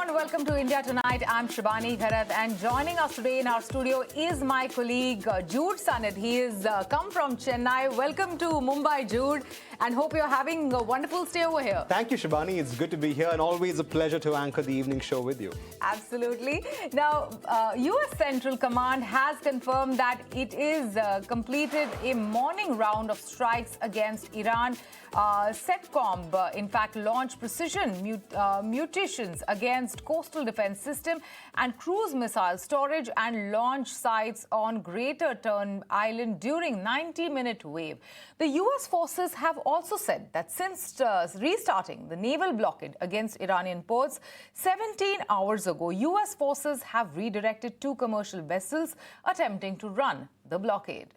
everyone. Welcome to India Tonight. I'm Shibani Gharat, and joining us today in our studio is my colleague Jude Sanit. He is come from Chennai. Welcome to Mumbai, Jude, and hope you're having a wonderful stay over here. Thank you, Shibani. It's good to be here and always a pleasure to anchor the evening show with you. Absolutely. Now, U.S. Central Command has confirmed that it is completed a morning round of strikes against Iran. CENTCOM, in fact, launched precision munitions against coastal defense system and cruise missile storage and launch sites on Greater Turn Island during 90-minute wave. The U.S. forces have also said that since restarting the naval blockade against Iranian ports 17 hours ago, U.S. forces have redirected 2 commercial vessels attempting to run the blockade.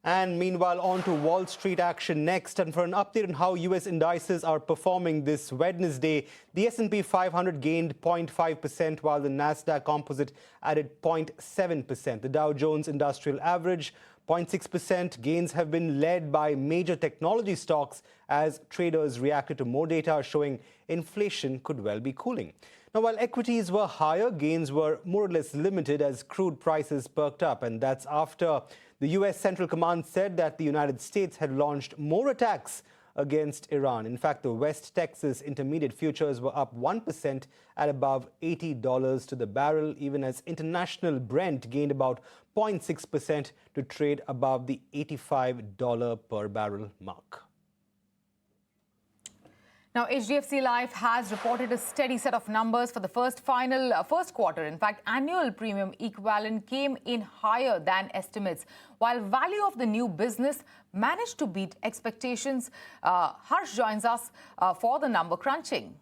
And meanwhile, on to Wall Street action next. And for an update on how U.S. indices are performing this Wednesday, the S&P 500 gained 0.5%, while the Nasdaq Composite added 0.7%. The Dow Jones Industrial Average 0.6%. Gains have been led by major technology stocks as traders reacted to more data showing inflation could well be cooling. Now, while equities were higher, gains were more or less limited as crude prices perked up, and that's after the U.S. Central Command said that the United States had launched more attacks against Iran. In fact, the West Texas Intermediate futures were up 1% at above $80 to the barrel, even as international Brent gained about 0.6% to trade above the $85 per barrel mark. Now, HDFC Life has reported a steady set of numbers for the first quarter. In fact, annual premium equivalent came in higher than estimates, while value of the new business managed to beat expectations. Harsh joins us for the number crunching.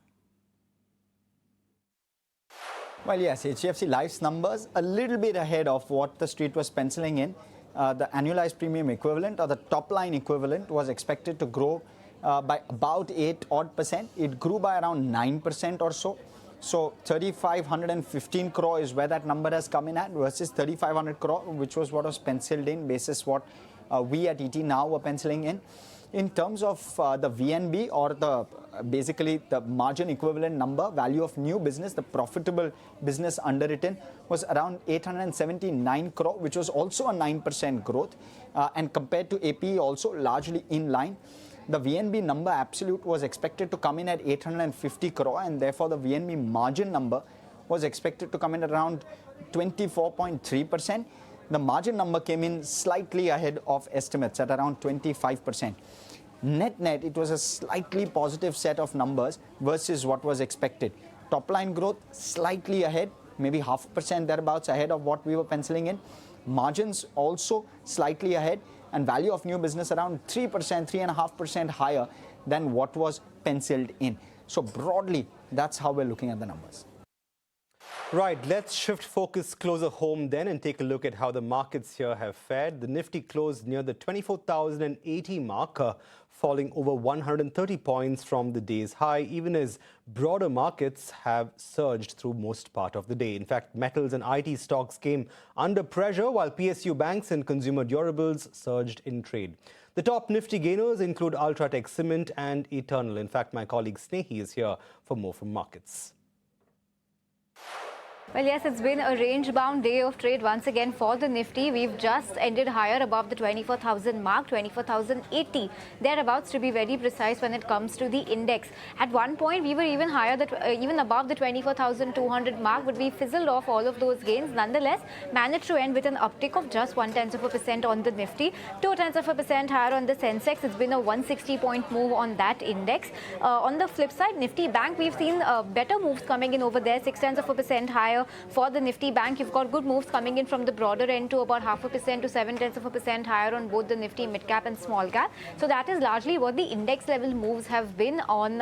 Well, yes, HDFC Life's numbers a little bit ahead of what the street was penciling in. The annualized premium equivalent, or the top line equivalent, was expected to grow by about 8% It grew by around 9% or so. So 3,515 crore is where that number has come in at versus 3,500 crore, which was what was penciled in basis what we at ET Now were penciling in. In terms of the VNB, or basically the margin equivalent number, value of new business, the profitable business underwritten, was around 879 crore, which was also a 9% growth, and compared to APE also largely in line. The VNB number absolute was expected to come in at 850 crore, and therefore the VNB margin number was expected to come in around 24.3%. The margin number came in slightly ahead of estimates at around 25%. Net, it was a slightly positive set of numbers versus what was expected. Top line growth slightly ahead, maybe 0.5% thereabouts ahead of what we were penciling in. Margins also slightly ahead, and value of new business around 3.5% higher than what was penciled in. So broadly, that's how we're looking at the numbers. Right, let's shift focus closer home then and take a look at how the markets here have fared. The Nifty closed near the 24,080 marker, falling over 130 points from the day's high, even as broader markets have surged through most part of the day. In fact, metals and IT stocks came under pressure, while PSU banks and consumer durables surged in trade. The top Nifty gainers include Ultratech Cement and Eternal. In fact, my colleague Snehi is here for more from markets. Well, yes, it's been a range-bound day of trade once again for the Nifty. We've just ended higher above the 24,000 mark, 24,080. Thereabouts, to be very precise, when it comes to the index. At one point, we were even higher, even above the 24,200 mark, but we fizzled off all of those gains. Nonetheless, managed to end with an uptick of just 0.1% on the Nifty, 0.2% higher on the Sensex. It's been a 160-point move on that index. On the flip side, Nifty Bank, we've seen better moves coming in over there, 0.6% higher. For the Nifty Bank, you've got good moves coming in from the broader end to about 0.5% to 0.7% higher on both the Nifty mid-cap and small-cap. So that is largely what the index level moves have been on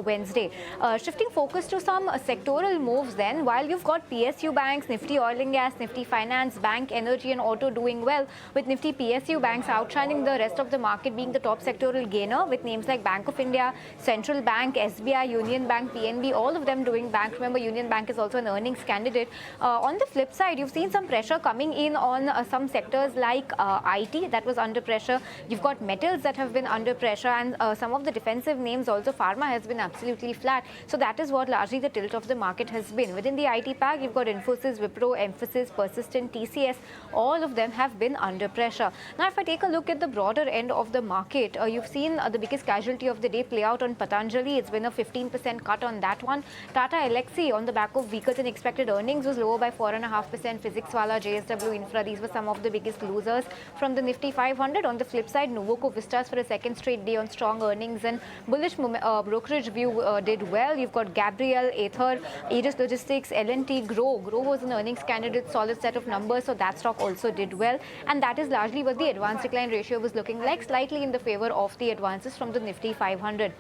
Wednesday. Shifting focus to some sectoral moves then, while you've got PSU banks, Nifty Oil and Gas, Nifty Finance, Bank, Energy and Auto doing well, with Nifty PSU banks outshining the rest of the market, being the top sectoral gainer, with names like Bank of India, Central Bank, SBI, Union Bank, PNB, all of them doing bank. Remember, Union Bank is also an earnings candidate candidate. On the flip side, you've seen some pressure coming in on some sectors like IT that was under pressure. You've got metals that have been under pressure, and some of the defensive names also. Pharma has been absolutely flat. So that is what largely the tilt of the market has been. Within the IT pack, you've got Infosys, Wipro, Emphasis, Persistent, TCS. All of them have been under pressure. Now, if I take a look at the broader end of the market, you've seen the biggest casualty of the day play out on Patanjali. It's been a 15% cut on that one. Tata Elxsi, on the back of weaker than expected earnings, was lower by 4.5%. Physicswala, JSW Infra, these were some of the biggest losers from the Nifty 500. On the flip side, Nuvoco Vistas for a second straight day on strong earnings and bullish brokerage view did well. You've got Gabriel, Aether, Aegis Logistics, L&T, Grow. Grow was an earnings candidate, solid set of numbers, so that stock also did well. And that is largely what the advance decline ratio was looking like, slightly in the favor of the advances from the Nifty 500.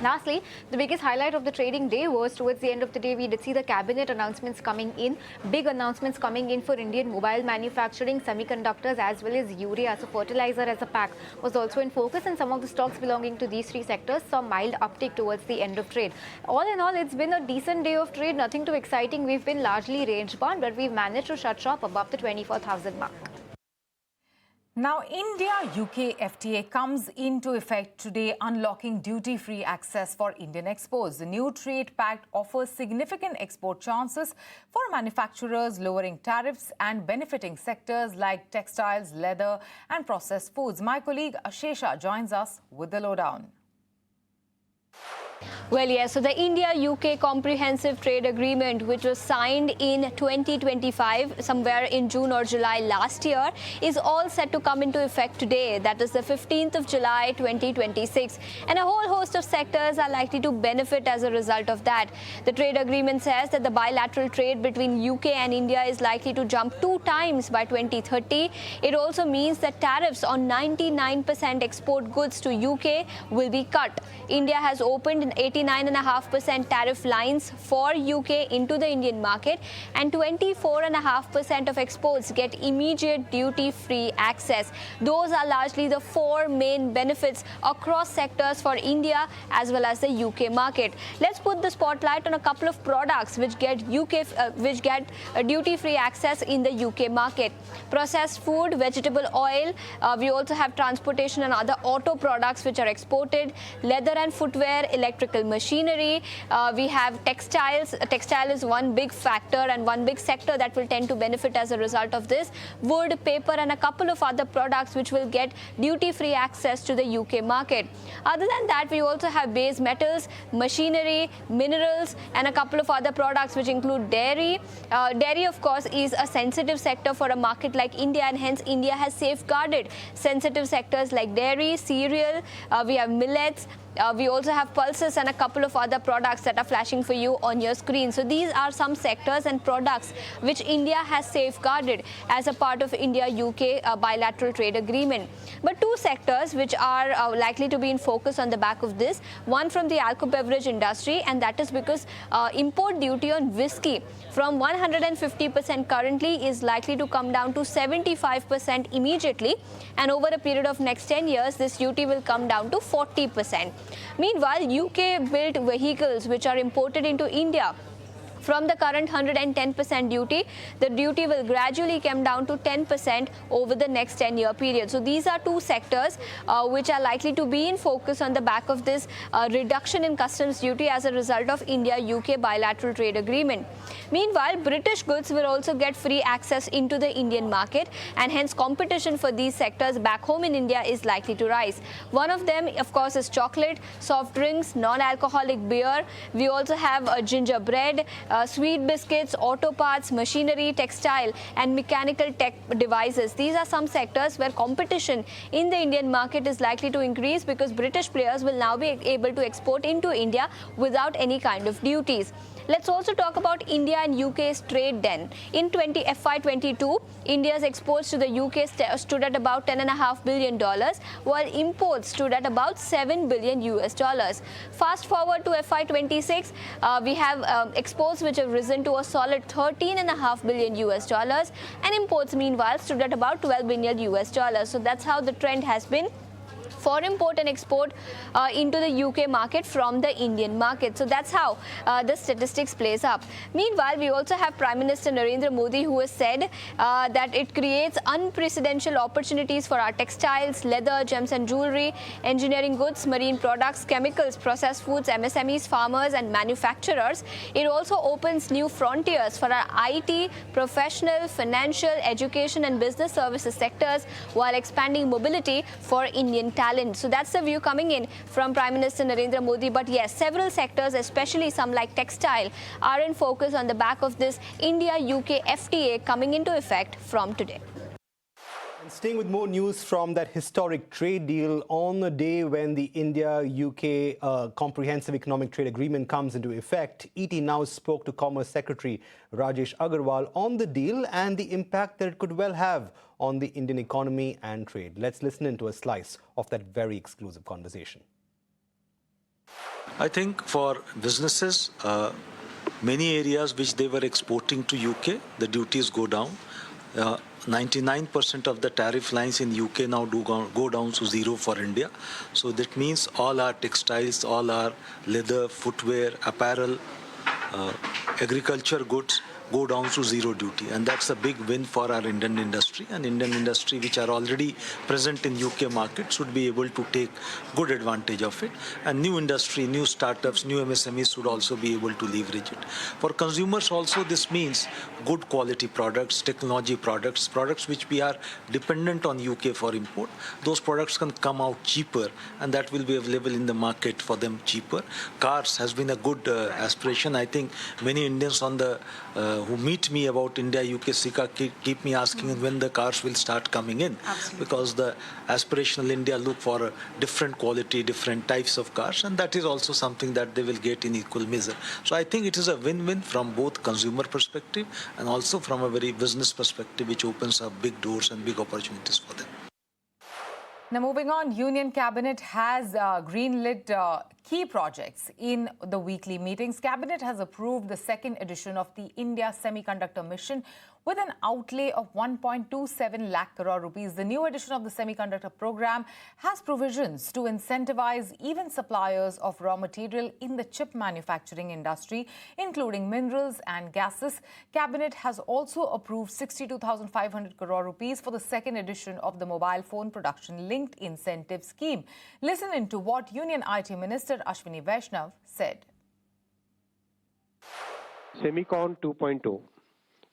Lastly, the biggest highlight of the trading day was towards the end of the day, we did see the cabinet announcements coming in, big announcements coming in for Indian mobile manufacturing, semiconductors as well as urea. So fertilizer as a pack was also in focus, and some of the stocks belonging to these three sectors saw mild uptick towards the end of trade. All in all, it's been a decent day of trade, nothing too exciting. We've been largely range bound, but we've managed to shut shop above the 24,000 mark. Now, India-UK FTA comes into effect today, unlocking duty-free access for Indian exports. The new trade pact offers significant export chances for manufacturers, lowering tariffs and benefiting sectors like textiles, leather and processed foods. My colleague Ashesha joins us with the lowdown. Well, yes, so the India-UK Comprehensive Trade Agreement, which was signed in 2025, somewhere in June or July last year, is all set to come into effect today. That is the 15th of July, 2026. And a whole host of sectors are likely to benefit as a result of that. The trade agreement says that the bilateral trade between UK and India is likely to jump 2 times by 2030. It also means that tariffs on 99% export goods to UK will be cut. India has opened an 89.5% tariff lines for UK into the Indian market, and 24.5% of exports get immediate duty-free access. Those are largely the 4 main benefits across sectors for India as well as the UK market. Let's put the spotlight on a couple of products which get duty-free access in the UK market. Processed food, vegetable oil. We also have transportation and other auto products which are exported. Leather and footwear, electrical machinery. We have textiles. Textile is one big factor and one big sector that will tend to benefit as a result of this. Wood, paper and a couple of other products which will get duty-free access to the UK market. Other than that, we also have base metals, machinery, minerals and a couple of other products which include dairy. Dairy, of course, is a sensitive sector for a market like India, and hence India has safeguarded sensitive sectors like dairy, cereal. We have millets. We also have pulses and a couple of other products that are flashing for you on your screen. So these are some sectors and products which India has safeguarded as a part of India-UK bilateral trade agreement. But 2 sectors which are likely to be in focus on the back of this. One from the alcohol beverage industry, and that is because import duty on whiskey from 150% currently is likely to come down to 75% immediately, and over a period of next 10 years this duty will come down to 40%. Meanwhile, UK-built vehicles which are imported into India, from the current 110% duty, the duty will gradually come down to 10% over the next 10-year period. So these are 2 sectors which are likely to be in focus on the back of this reduction in customs duty as a result of India-UK bilateral trade agreement. Meanwhile, British goods will also get free access into the Indian market, and hence competition for these sectors back home in India is likely to rise. One of them, of course, is chocolate, soft drinks, non-alcoholic beer. We also have gingerbread, sweet biscuits, auto parts, machinery, textile and mechanical tech devices. These are some sectors where competition in the Indian market is likely to increase because British players will now be able to export into India without any kind of duties. Let's also talk about India and UK's trade then. In FY22, India's exports to the UK stood at about $10.5 billion, while imports stood at about $7 billion US. Fast forward to FY26, we have exports which have risen to a solid $13.5 billion US, and imports meanwhile stood at about $12 billion US. So that's how the trend has been for import and export into the UK market from the Indian market. So that's how the statistics plays up. Meanwhile, we also have Prime Minister Narendra Modi, who has said that it creates unprecedented opportunities for our textiles, leather, gems and jewelry, engineering goods, marine products, chemicals, processed foods, MSMEs, farmers and manufacturers. It also opens new frontiers for our IT, professional, financial, education and business services sectors while expanding mobility for Indian talent. So that's the view coming in from Prime Minister Narendra Modi. But yes, several sectors, especially some like textile, are in focus on the back of this India-UK FTA coming into effect from today. And staying with more news from that historic trade deal, on the day when the India-UK Comprehensive Economic Trade Agreement comes into effect, ET now spoke to Commerce Secretary Rajesh Agarwal on the deal and the impact that it could well have on the Indian economy and trade. Let's listen into a slice of that very exclusive conversation. I think for businesses, many areas which they were exporting to UK, the duties go down. 99% of the tariff lines in UK now do go down to zero for India. So that means all our textiles, all our leather, footwear, apparel, agriculture goods go down to zero duty, and that's a big win for our Indian industry. And Indian industry, which are already present in UK market, should be able to take good advantage of it. And new industry, new startups, new MSMEs should also be able to leverage it. For consumers also, this means good quality products, technology products, products which we are dependent on UK for import. Those products can come out cheaper, and that will be available in the market for them cheaper. Cars has been a good aspiration. I think many Indians on the who meet me about India-UK SICA keep me asking when the cars will start coming in. Absolutely. Because the aspirational India look for a different quality, different types of cars, and that is also something that they will get in equal measure. So I think it is a win-win from both consumer perspective and also from a very business perspective, which opens up big doors and big opportunities for them. Now, moving on, Union Cabinet has greenlit key projects in the weekly meetings. Cabinet has approved the second edition of the India Semiconductor Mission with an outlay of 1.27 lakh crore rupees. The new edition of the semiconductor program has provisions to incentivize even suppliers of raw material in the chip manufacturing industry, including minerals and gases. Cabinet has also approved 62,500 crore rupees for the second edition of the mobile phone production linked incentive scheme. Listen into what Union IT Minister Ashwini Vaishnav said. Semicon 2.0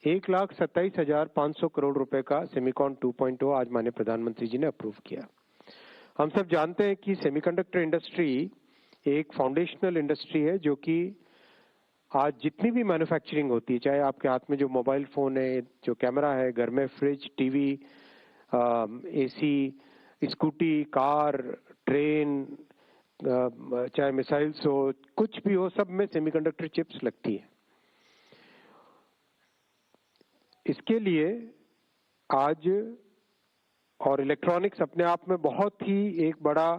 1,27,500 crore रुपए का Semicon 2.0 आज माननीय प्रधानमंत्री जी ने approve किया। हम सब जानते हैं कि सेमीकंडक्टर इंडस्ट्री एक फाउंडेशनल इंडस्ट्री है जो कि आज जितनी भी मैन्युफैक्चरिंग होती है, चाहे आपके हाथ में जो मोबाइल फोन है, जो कैमरा है, घर में fridge, TV, AC, scooty, car, train, चाहे मिसाइल्स हो, कुछ भी हो, सब में सेमीकंडक्टर चिप्स लगती है। इसके लिए आज और इलेक्ट्रॉनिक्स अपने आप में बहुत ही एक बड़ा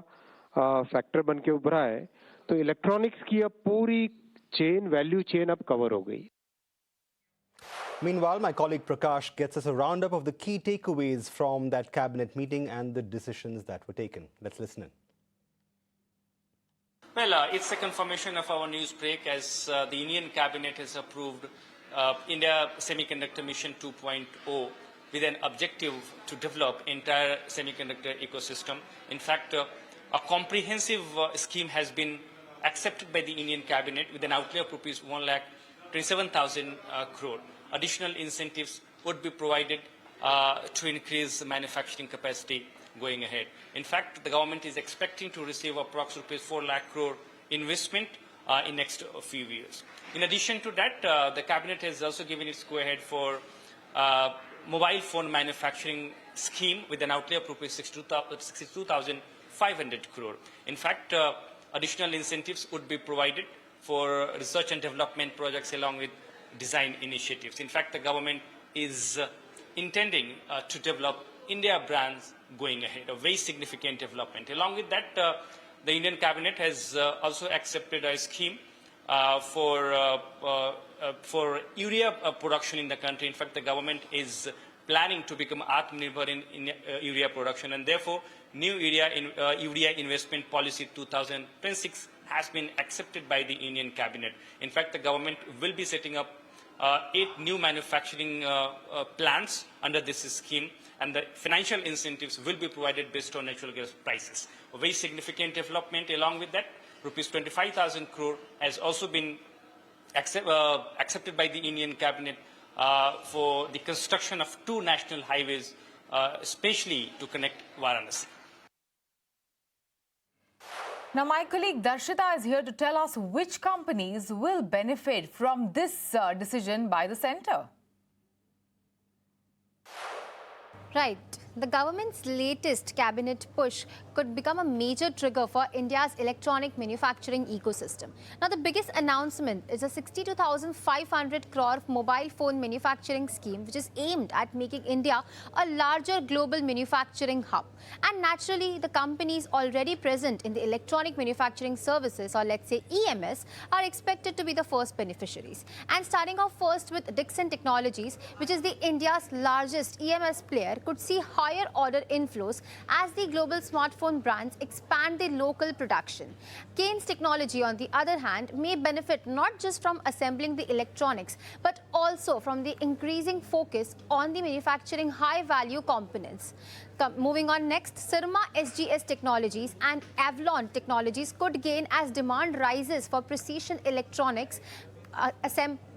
फैक्टर बन के उभरा है, तो इलेक्ट्रॉनिक्स की अब पूरी चेन, वैल्यू चेन अब कवर हो गई। Meanwhile, my colleague Prakash gets us a roundup of the key takeaways from that cabinet meeting and the decisions that were taken. Let's listen in. Well, it's a confirmation of our news break as the Union Cabinet has approved India Semiconductor Mission 2.0 with an objective to develop entire semiconductor ecosystem. In fact, a comprehensive scheme has been accepted by the Indian Cabinet with an outlay of rupees 1,27,000 crore. Additional incentives would be provided to increase manufacturing capacity going ahead. In fact, the government is expecting to receive approximately 4 lakh crore investment in next few years. In addition to that, the cabinet has also given its go-ahead for mobile phone manufacturing scheme with an outlay of rupees 62,500 crore. In fact, additional incentives would be provided for research and development projects along with design initiatives. In fact, the government is intending to develop India brands going ahead, a very significant development. Along with that, the Indian Cabinet has also accepted a scheme for urea production in the country. In fact, the government is planning to become Atmanirbhar in urea production, and therefore new urea investment policy 2026 has been accepted by the Indian cabinet. In fact, the government will be setting up 8 new manufacturing plants under this scheme, and the financial incentives will be provided based on natural gas prices. A very significant development. Along with that, rupees 25,000 crore has also been accepted by the Indian cabinet for the construction of 2 national highways, especially to connect Varanasi. Now, my colleague Darshita is here to tell us which companies will benefit from this decision by the centre. Right. The government's latest cabinet push could become a major trigger for India's electronic manufacturing ecosystem. Now, the biggest announcement is a 62,500 crore mobile phone manufacturing scheme, which is aimed at making India a larger global manufacturing hub. And naturally, the companies already present in the electronic manufacturing services, or let's say EMS, are expected to be the first beneficiaries. And starting off first with Dixon Technologies, which is the India's largest EMS player, could see higher order inflows as the global smartphone brands expand their local production. Kaynes Technology, on the other hand, may benefit not just from assembling the electronics, but also from the increasing focus on the manufacturing high-value components. Moving on next, Sirma SGS Technologies and Avalon Technologies could gain as demand rises for precision electronics,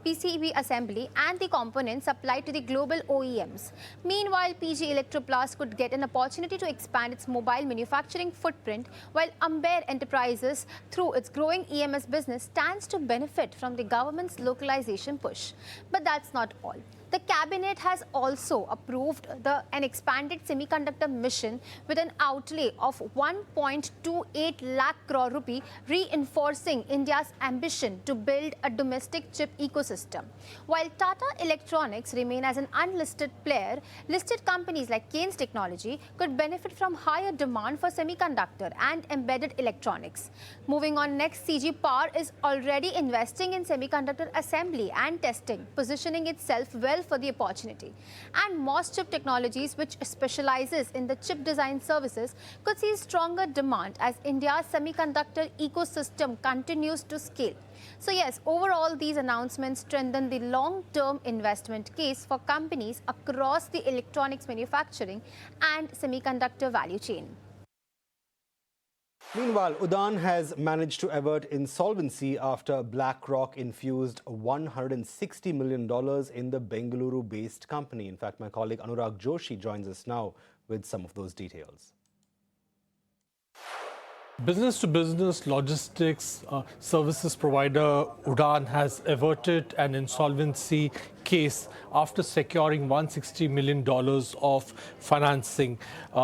PCB assembly and the components supplied to the global OEMs. Meanwhile, PG Electroplast could get an opportunity to expand its mobile manufacturing footprint, while Amber Enterprises, through its growing EMS business, stands to benefit from the government's localization push. But that's not all. The cabinet has also approved an expanded semiconductor mission with an outlay of 1.28 lakh crore rupee, reinforcing India's ambition to build a domestic chip ecosystem. While Tata Electronics remain as an unlisted player, listed companies like Kaynes Technology could benefit from higher demand for semiconductor and embedded electronics. Moving on next, CG Power is already investing in semiconductor assembly and testing, positioning itself well for the opportunity. And Moss Chip Technologies, which specializes in the chip design services, could see stronger demand as India's semiconductor ecosystem continues to scale. So yes, overall these announcements strengthen the long-term investment case for companies across the electronics manufacturing and semiconductor value chain. Meanwhile, Udaan has managed to avert insolvency after BlackRock infused $160 million in the Bengaluru-based company. In fact, my colleague Anurag Joshi joins us now with some of those details. Business-to-business logistics services provider Udaan has averted an insolvency case after securing $160 million of financing.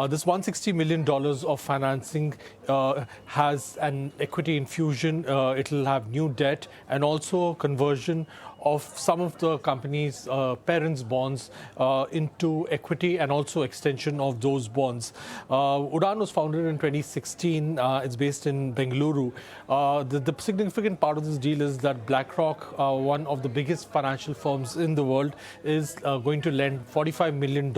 This $160 million of financing has an equity infusion. It will have new debt and also conversion of some of the company's parents' bonds into equity and also extension of those bonds. Udaan was founded in 2016. It's based in Bengaluru. The significant part of this deal is that BlackRock, one of the biggest financial firms in the world, is going to lend $45 million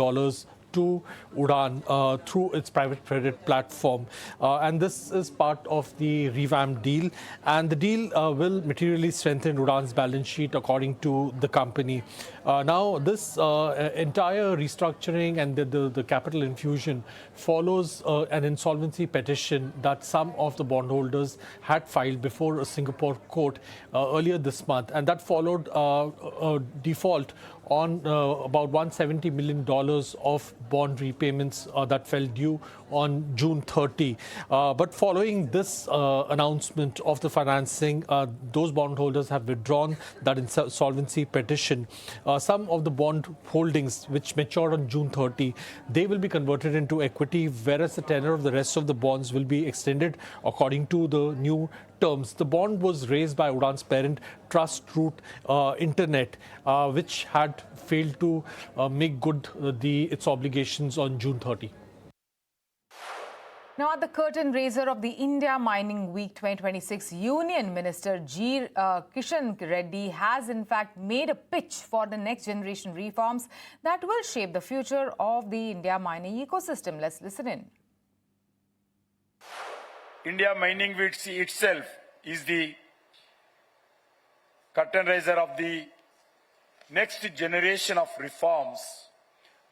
to Udaan through its private credit platform. And this is part of the revamped deal. And the deal will materially strengthen Udaan's balance sheet, according to the company. Now, this entire restructuring and the capital infusion follows an insolvency petition that some of the bondholders had filed before a Singapore court earlier this month. And that followed a default on about $170 million of bond repayments that fell due on June 30. But following this announcement of the financing, those bondholders have withdrawn that insolvency petition. Some of the bond holdings which matured on June 30, they will be converted into equity, whereas the tenor of the rest of the bonds will be extended according to the new terms. The bond was raised by Udaan's parent, Trust Route Internet, which had failed to make good its obligations on June 30. Now, at the curtain raiser of the India Mining Week 2026, Union Minister G. Kishan Reddy has in fact made a pitch for the next generation reforms that will shape the future of the India mining ecosystem. Let's listen in. India Mining Week itself is the curtain raiser of the next generation of reforms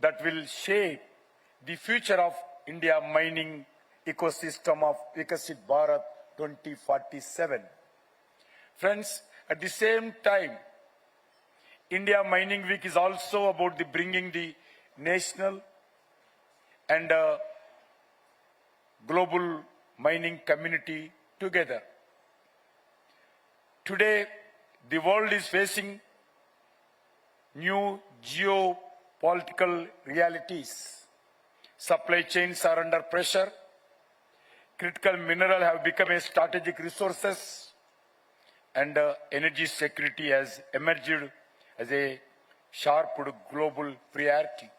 that will shape the future of India mining ecosystem of Vikasit Bharat 2047. Friends, at the same time, India Mining Week is also about the bringing the national and global mining community together. Today, the world is facing new geopolitical realities. Supply chains are under pressure. Critical minerals have become a strategic resources, and energy security has emerged as a sharp global priority.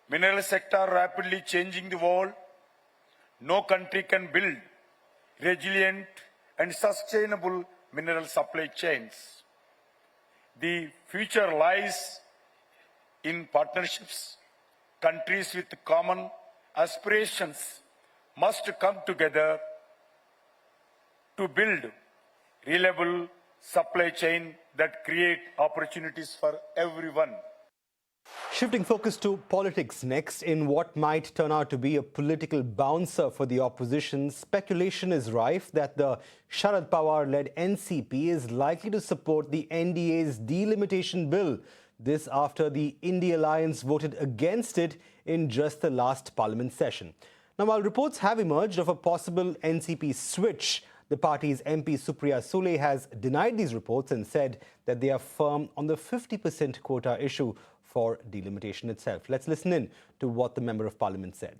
Mineral sector rapidly changing the world. No country can build resilient and sustainable mineral supply chains. The future lies in partnerships. Countries with common aspirations must come together to build reliable supply chain that create opportunities for everyone. Shifting focus to politics next, in what might turn out to be a political bouncer for the opposition, speculation is rife that the Sharad Pawar-led NCP is likely to support the NDA's delimitation bill. This after the India Alliance voted against it in just the last parliament session. Now, while reports have emerged of a possible NCP switch, the party's MP Supriya Sule has denied these reports and said that they are firm on the 50% quota issue for delimitation itself. Let's listen in to what the Member of Parliament said.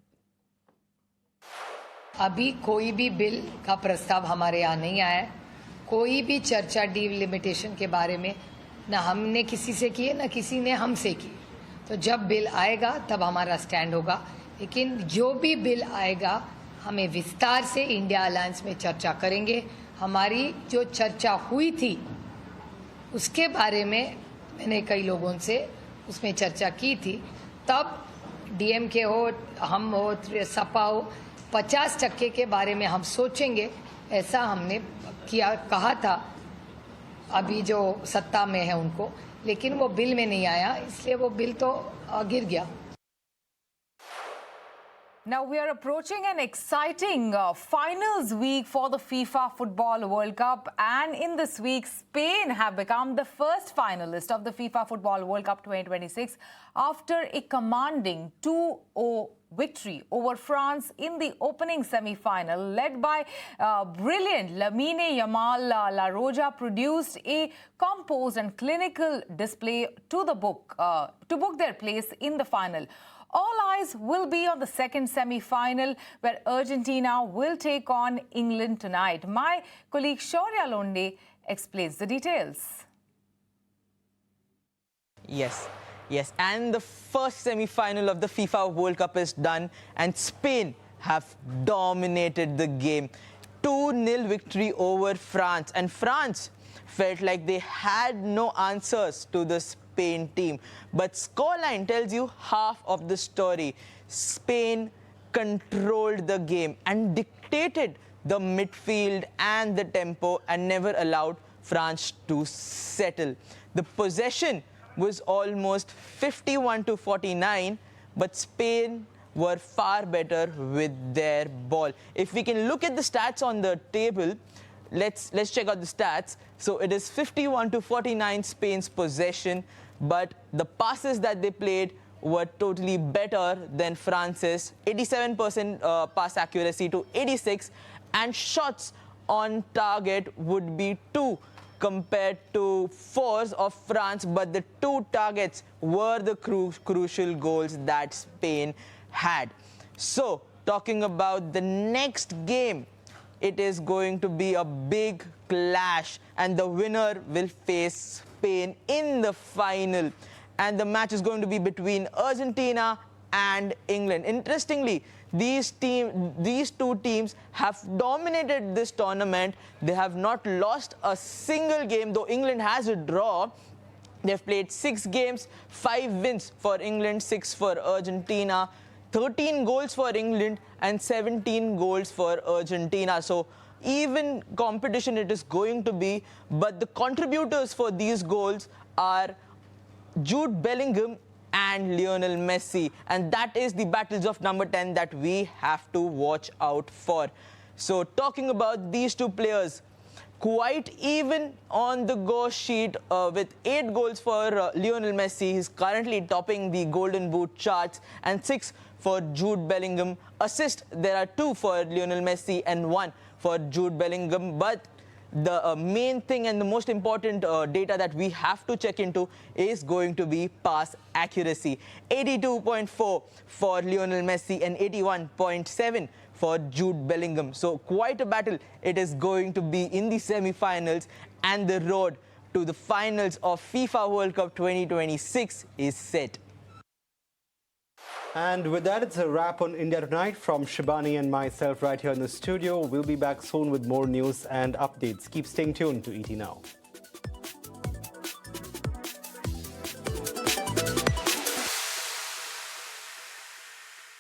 अभी कोई भी bill का प्रस्ताव हमारे यहाँ नहीं आया है, कोई भी चर्चा डिलिमिटेशन के बारे में ना हमने किसी से की है ना किसी ने हमसे की। तो जब बिल आएगा तब हमारा स्टैंड होगा, लेकिन जो भी बिल आएगा हमें विस्तार से इंडिया अलायंस में चर्चा करेंगे। हमारी जो चर्चा हुई थी उसके बारे में मैंने कई लोगों से उसमें चर्चा की थी, तब डीएमके हो, हम हो, सपा हो, 50% के बारे में हम सोचेंगे, ऐसा हमने कहा था अभी जो सत्ता में है उनको, लेकिन वो बिल में नहीं आया, इसलिए वो बिल तो गिर गया। Now, we are approaching an exciting finals week for the FIFA Football World Cup. And in this week, Spain have become the first finalist of the FIFA Football World Cup 2026 after a commanding 2-0 victory over France in the opening semi-final. Led by brilliant Lamine Yamal, La Roja produced a composed and clinical display to book their place in the final. All eyes will be on the second semi-final, where Argentina will take on England tonight. My colleague Shaurya Londe explains the details. Yes, and the first semi-final of the FIFA World Cup is done, and Spain have dominated the game. 2-0 victory over France, and France felt like they had no answers to the Spain team. But scoreline tells you half of the story. Spain controlled the game and dictated the midfield and the tempo and never allowed France to settle. The possession was almost 51-49, but Spain were far better with their ball. If we can look at the stats on the table, let's check out the stats. So it is 51-49 Spain's possession, but the passes that they played were totally better than France's. 87% pass accuracy to 86, and shots on target would be 2 compared to 4s of France, but the 2 targets were the crucial goals that Spain had. So, talking about the next game, it is going to be a big clash, and the winner will face Spain in the final. And the match is going to be between Argentina and England. Interestingly, these two teams have dominated this tournament. They have not lost a single game, though England has a draw. They've played 6 games, 5 wins for England, 6 for Argentina, 13 goals for England and 17 goals for Argentina. So even competition it is going to be, but the contributors for these goals are Jude Bellingham and Lionel Messi, and that is the battles of number 10 that we have to watch out for. So talking about these two players, quite even on the go sheet with 8 goals for Lionel Messi. He's currently topping the Golden Boot charts, and 6 for Jude Bellingham. Assist, there are 2 for Lionel Messi and 1 for Jude Bellingham, but the main thing and the most important data that we have to check into is going to be pass accuracy. 82.4 for Lionel Messi and 81.7 for Jude Bellingham. So quite a battle it is going to be in the semi-finals, and the road to the finals of FIFA World Cup 2026 is set. And with that, it's a wrap on India Tonight from Shibani and myself right here in the studio. We'll be back soon with more news and updates. Keep staying tuned to ET Now.